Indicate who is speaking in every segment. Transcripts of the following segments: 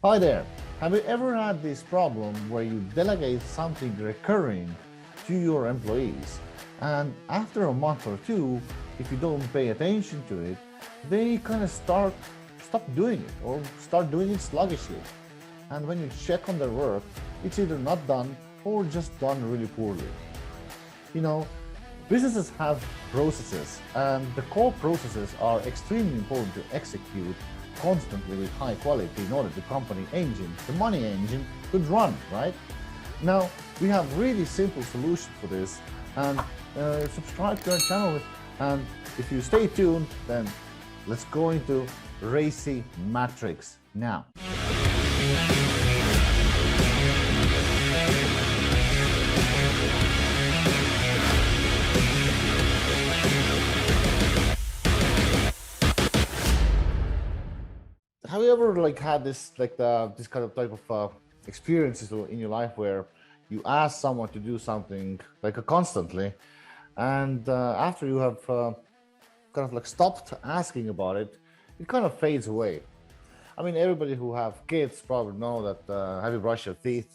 Speaker 1: Hi there. Have you ever had this problem where you delegate something recurring to your employees, and after a month or two, if you don't pay attention to it, they kind of stop doing it or start doing it sluggishly. And when you check on their work, it's either not done or just done really poorly. You know, businesses have processes, and the core processes are extremely important to execute constantly with high quality in order the company engine, the money engine, could run, right? Now, we have really simple solution for this, and subscribe to our channel, and if you stay tuned, then let's go into RACI Matrix now. Have you ever had this this kind of type of experiences in your life where you ask someone to do something constantly, and after you have kind of stopped asking about it, it kind of fades away? I mean, everybody who have kids probably know that have you brushed your teeth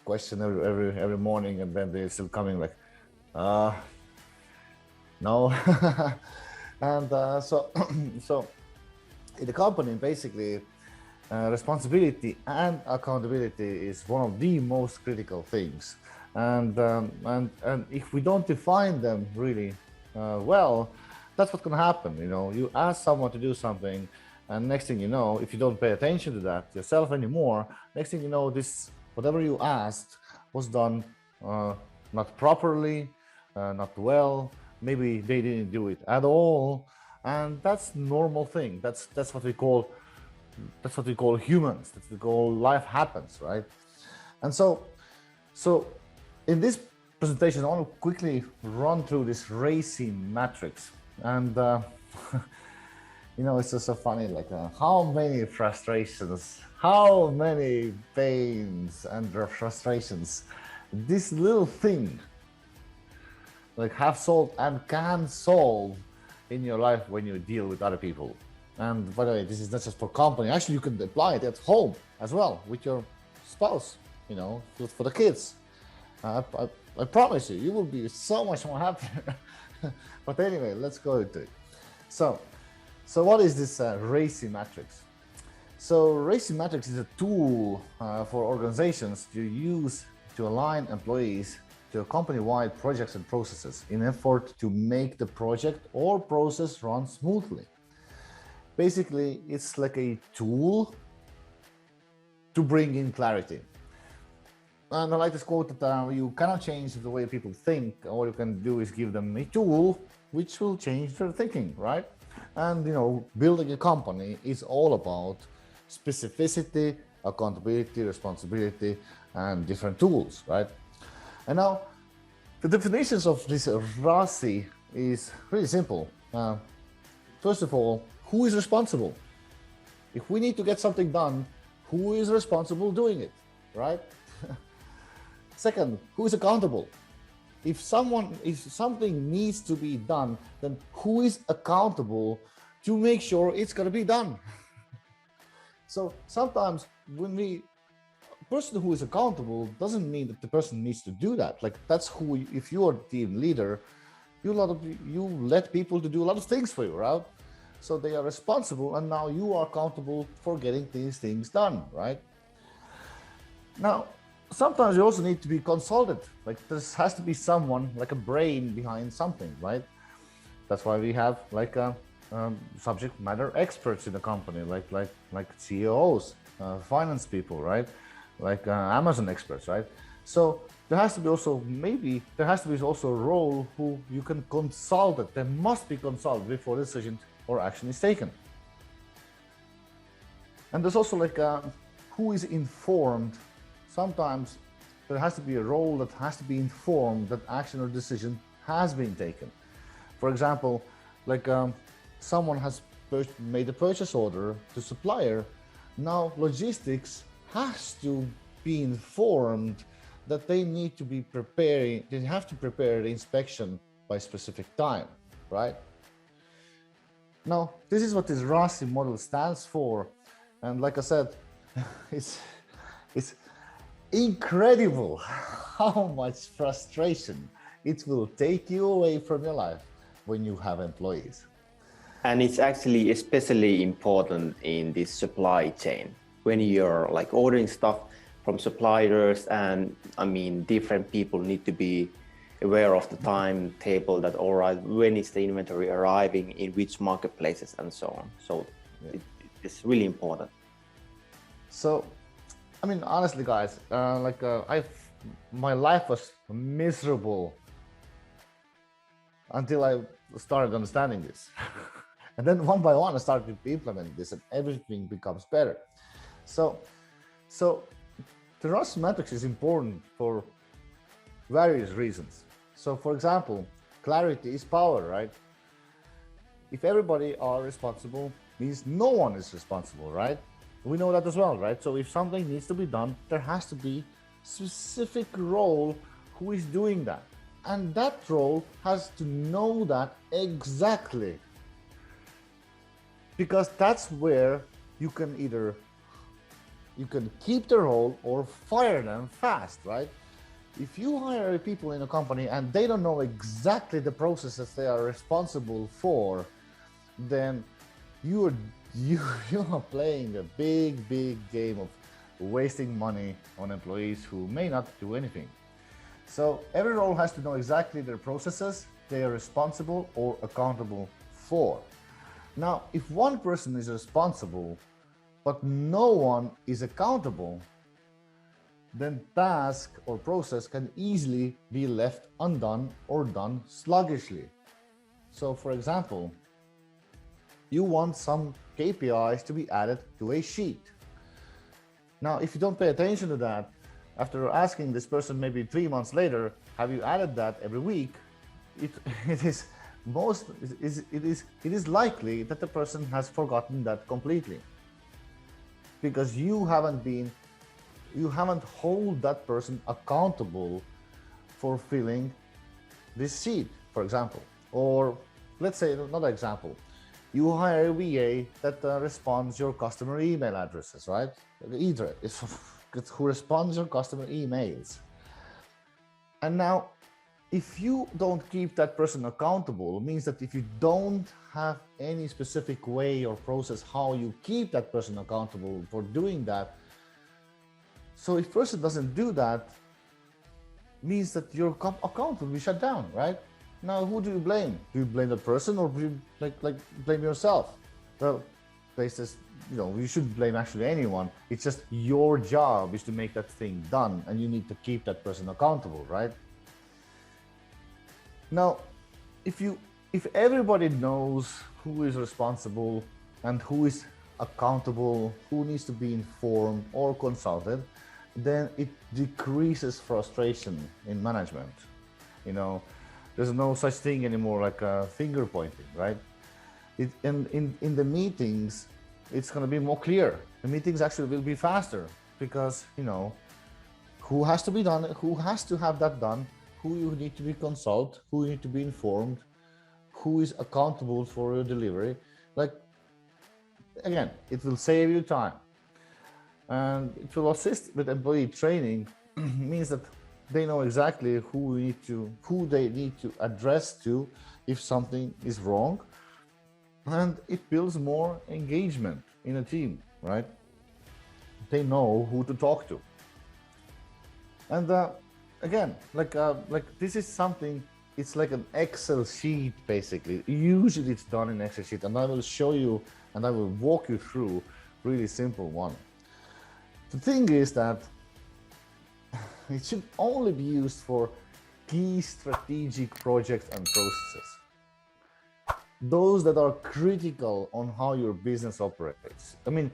Speaker 1: question every morning, and then they're still coming no. And so in the company, basically, responsibility and accountability is one of the most critical things. And if we don't define them really well, that's what's going to happen. You know, you ask someone to do something, and next thing you know, if you don't pay attention to that yourself anymore, next thing you know, this whatever you asked was done not properly, not well. Maybe they didn't do it at all. And that's normal thing. That's what we call humans. That's what we call life happens, right? And so in this presentation, I want to quickly run through this RACI matrix. And you know, it's just so funny, how many frustrations, how many pains and frustrations this little thing have solved and can solve in your life when you deal with other people. And by the way, this is not just for company. Actually, you can apply it at home as well with your spouse, you know, for the kids. I promise you, you will be so much more happier. But anyway, let's go into it. So what is this RACI matrix? So RACI matrix is a tool for organizations to use to align employees to company-wide projects and processes in effort to make the project or process run smoothly. Basically, it's like a tool to bring in clarity. And I like this quote that you cannot change the way people think. All you can do is give them a tool which will change their thinking, right? And you know, building a company is all about specificity, accountability, responsibility, and different tools, right? And now, the definitions of this RACI is really simple. First of all, who is responsible? If we need to get something done, who is responsible doing it, right? Second, who is accountable? If something needs to be done, then who is accountable to make sure it's going to be done? So sometimes when person who is accountable doesn't mean that the person needs to do that. That's who, if you are a team leader, you let people to do a lot of things for you, right? So they are responsible, and now you are accountable for getting these things done, right? Now, sometimes you also need to be consulted. There has to be someone, like a brain behind something, right? That's why we have subject matter experts in the company, like CEOs, finance people, right? Amazon experts, right? So there has to be also a role who you can consult it. There must be consulted before decision or action is taken. And there's also who is informed. Sometimes there has to be a role that has to be informed that action or decision has been taken. For example, someone has made a purchase order to supplier. Now logistics has to be informed that they need to be preparing, they have to prepare the inspection by a specific time, right? Now, this is what this RACI model stands for. And like I said, it's it's incredible how much frustration it will take you away from your life when you have employees.
Speaker 2: And it's actually especially important in this supply chain when you're like ordering stuff from suppliers, and I mean different people need to be aware of the timetable that all right, when is the inventory arriving in which marketplaces and so on. So it's really important.
Speaker 1: So I mean, honestly, guys, my life was miserable until I started understanding this. And then one by one, I started to implement this and everything becomes better. So the RACI matrix is important for various reasons. So for example, clarity is power, right? If everybody are responsible, means no one is responsible, right? We know that as well, right? So if something needs to be done, there has to be specific role who is doing that. And that role has to know that exactly. Because that's where you can keep the role or fire them fast, right? If you hire people in a company and they don't know exactly the processes they are responsible for, then you are playing a big game of wasting money on employees who may not do anything. So every role has to know exactly their processes they are responsible or accountable for. Now, if one person is responsible, but no one is accountable, then task or process can easily be left undone or done sluggishly. So for example, you want some KPIs to be added to a sheet. Now, if you don't pay attention to that, after asking this person maybe 3 months later, have you added that every week? It is likely that the person has forgotten that completely, because you haven't hold that person accountable for filling this sheet, for example. Or let's say another example. You hire a VA that responds your customer email addresses, right? Either it's who responds your customer emails. And now, if you don't keep that person accountable, it means that if you don't have any specific way or process how you keep that person accountable for doing that, so if person doesn't do that, means that your account will be shut down, right? Now, who do you blame? Do you blame the person, or do you blame yourself? Well, you shouldn't blame actually anyone. It's just your job is to make that thing done, and you need to keep that person accountable, right? Now, if everybody knows who is responsible and who is accountable, who needs to be informed or consulted, then it decreases frustration in management. There's no such thing anymore like finger pointing, right? In the meetings, it's going to be more clear. The meetings actually will be faster because, who has to be done, who has to have that done, who you need to be consulted, who you need to be informed, who is accountable for your delivery. Again, it will save you time. And it will assist with employee training, means that they know exactly who they need to address to if something is wrong, and it builds more engagement in a team, right? They know who to talk to. And again, this is something. It's like an Excel sheet, basically. Usually it's done in Excel sheet, and I will show you and I will walk you through really simple one. The thing is that it should only be used for key strategic projects and processes. Those that are critical on how your business operates. I mean,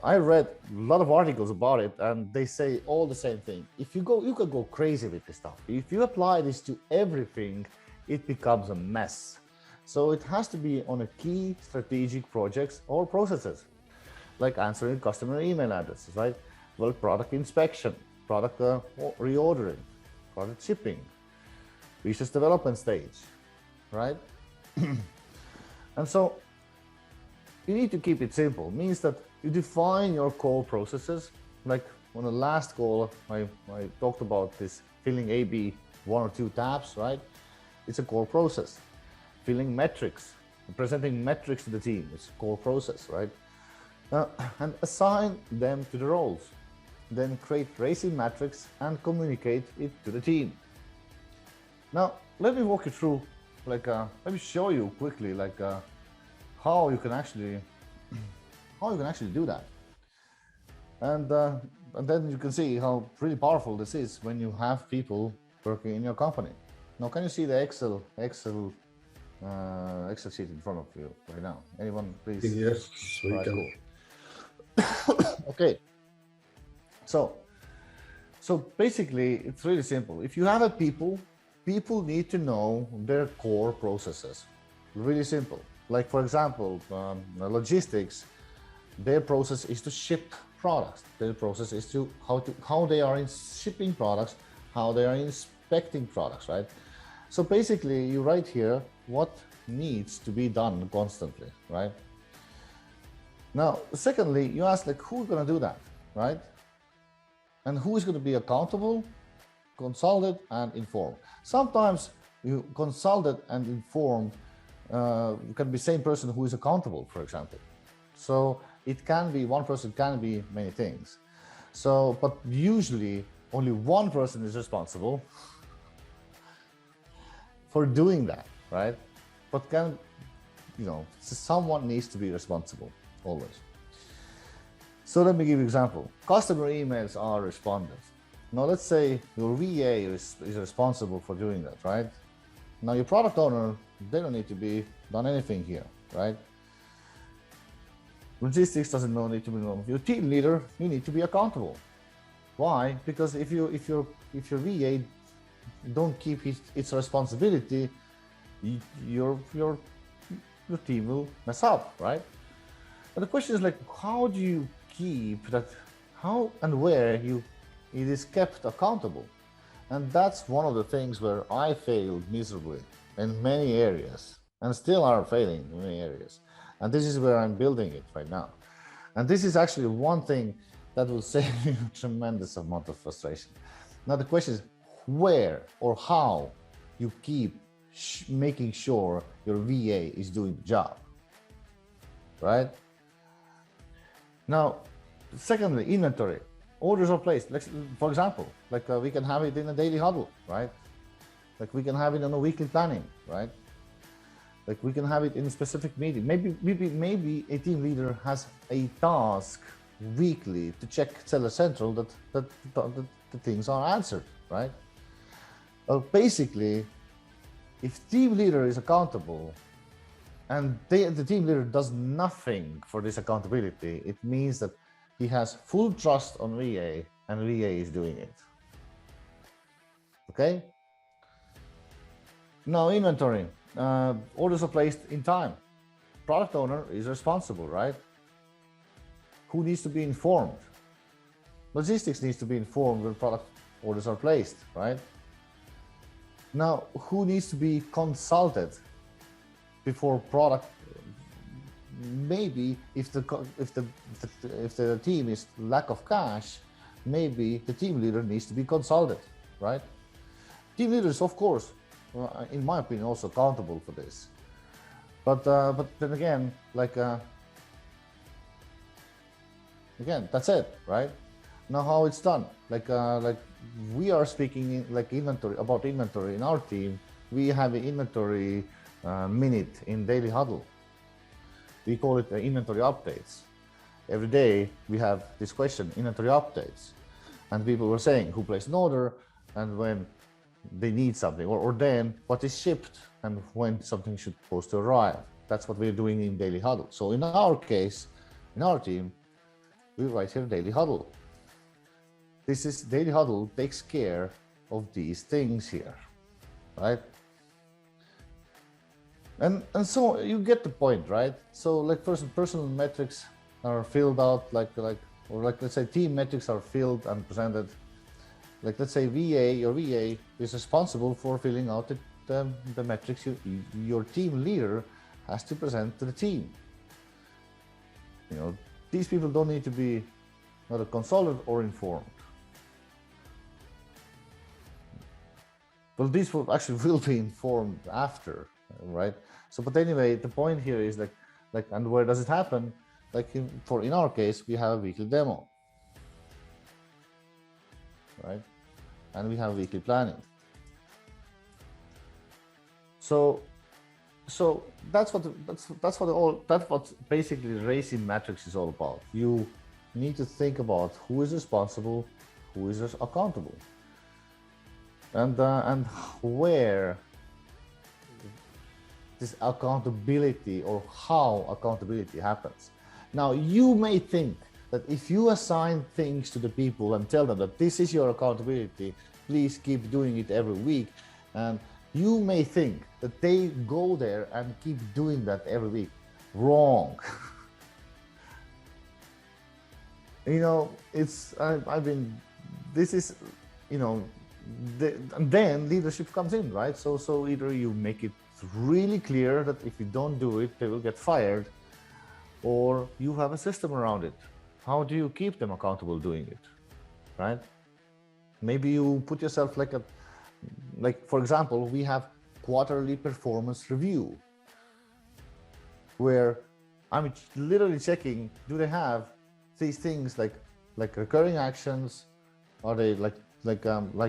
Speaker 1: I read a lot of articles about it, and they say all the same thing. You could go crazy with this stuff. If you apply this to everything, it becomes a mess. So it has to be on a key strategic projects or processes, like answering customer email addresses, right? Well, product inspection, product reordering, product shipping, research development stage, right? And so you need to keep it simple. Means that you define your core processes. Like on the last call, I talked about this filling A/B 1 or 2 tabs, right? It's a core process. Filling metrics, presenting metrics to the team, it's a core process, right? And assign them to the roles. Then create RACI Matrix and communicate it to the team. Now, let me walk you through, let me show you quickly, how you can actually do that. And then you can see how pretty powerful this is when you have people working in your company. Now, can you see the Excel sheet in front of you right now? Anyone, please?
Speaker 3: Yes, we
Speaker 1: right,
Speaker 3: can.
Speaker 1: Cool. Okay. So basically, it's really simple. If you have a people need to know their core processes. Really simple. Like for example, logistics, their process is to ship products. Their process is to how they are in shipping products, how they are inspecting products, right? So basically, you write here what needs to be done constantly, right? Now, secondly, you ask like who's going to do that, right? And who is going to be accountable, consulted, and informed. Sometimes you consulted and informed can be same person who is accountable, for example. So it can be one person, can be many things. So, but usually only one person is responsible for doing that, right? But someone needs to be responsible always. So let me give you an example. Customer emails are responded. Now let's say your VA is responsible for doing that, right? Now your product owner, they don't need to be done anything here, right? Logistics doesn't need to be done. Your team leader, you need to be accountable. Why? Because if your VA don't keep its responsibility, your team will mess up, right? But the question is like, how do you keep that? How and where it is kept accountable? And that's one of the things where I failed miserably in many areas and still are failing in many areas. And this is where I'm building it right now. And this is actually one thing that will save you a tremendous amount of frustration. Now the question is where or how you keep making sure your VA is doing the job, right? Now, secondly, inventory. Orders are placed. Like, for example, we can have it in a daily huddle, right? Like we can have it in a weekly planning, right? Like we can have it in a specific meeting. Maybe a team leader has a task weekly to check Seller Central that the things are answered, right? Well, basically, if team leader is accountable and the team leader does nothing for this accountability, it means that he has full trust on VA and VA is doing it. Okay? Now, inventory. Orders are placed in time. Product owner is responsible, right? Who needs to be informed? Logistics needs to be informed when product orders are placed, right? Now, who needs to be consulted before product? Maybe if the team is lack of cash, maybe the team leader needs to be consulted, right? Team leaders, of course, in my opinion, also accountable for this. But then again, again, that's it, right? Now how it's done, like we are speaking about inventory in our team. We have an inventory minute in daily huddle. We call it inventory updates. Every day we have this question, inventory updates, and people were saying who placed an order and when they need something, or then what is shipped and when something should supposed to arrive. That's what we're doing in daily huddle. So in our case, in our team, we write here daily huddle. This is daily huddle takes care of these things here, right? And so you get the point, right? So like personal metrics are filled out, let's say team metrics are filled and presented. Like let's say your VA is responsible for filling out the metrics your team leader has to present to the team. these people don't need to be either consulted or informed. Well, these will actually will be informed after, right? So, but anyway, the point here is and where does it happen? Like in our case, we have a weekly demo, right? And we have weekly planning. So that's what basically RACI Matrix is all about. You need to think about who is responsible, who is accountable, and where this accountability or how accountability happens. Now, you may think that if you assign things to the people and tell them that this is your accountability, please keep doing it every week, and you may think that they go there and keep doing that every week. Wrong. You know, this is, you know, and then leadership comes in, right? So either you make it really clear that if you don't do it, they will get fired, or you have a system around it. How do you keep them accountable doing it, right? Maybe you put yourself like for example, we have quarterly performance review, where I'm literally checking, do they have these things like recurring actions? Are they like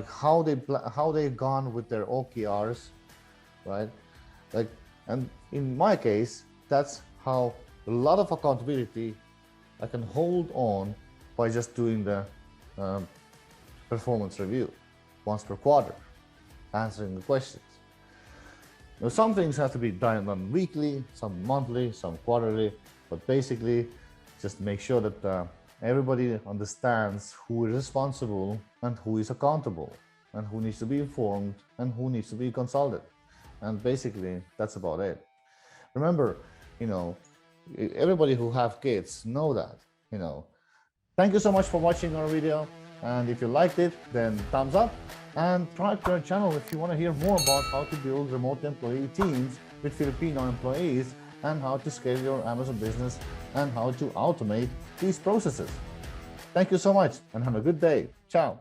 Speaker 1: how they've gone with their OKRs, right? And in my case, that's how a lot of accountability I can hold on by just doing the performance review once per quarter, answering the questions. Now, some things have to be done weekly, some monthly, some quarterly, but basically just make sure that everybody understands who is responsible and who is accountable, and who needs to be informed and who needs to be consulted. And basically that's about it. Remember, you know, everybody who have kids know that, you know. Thank you so much for watching our video, and if you liked it, then thumbs up, and subscribe to our channel if you want to hear more about how to build remote employee teams with Filipino employees, and how to scale your Amazon business, and how to automate these processes. Thank you so much, and have a good day. Ciao.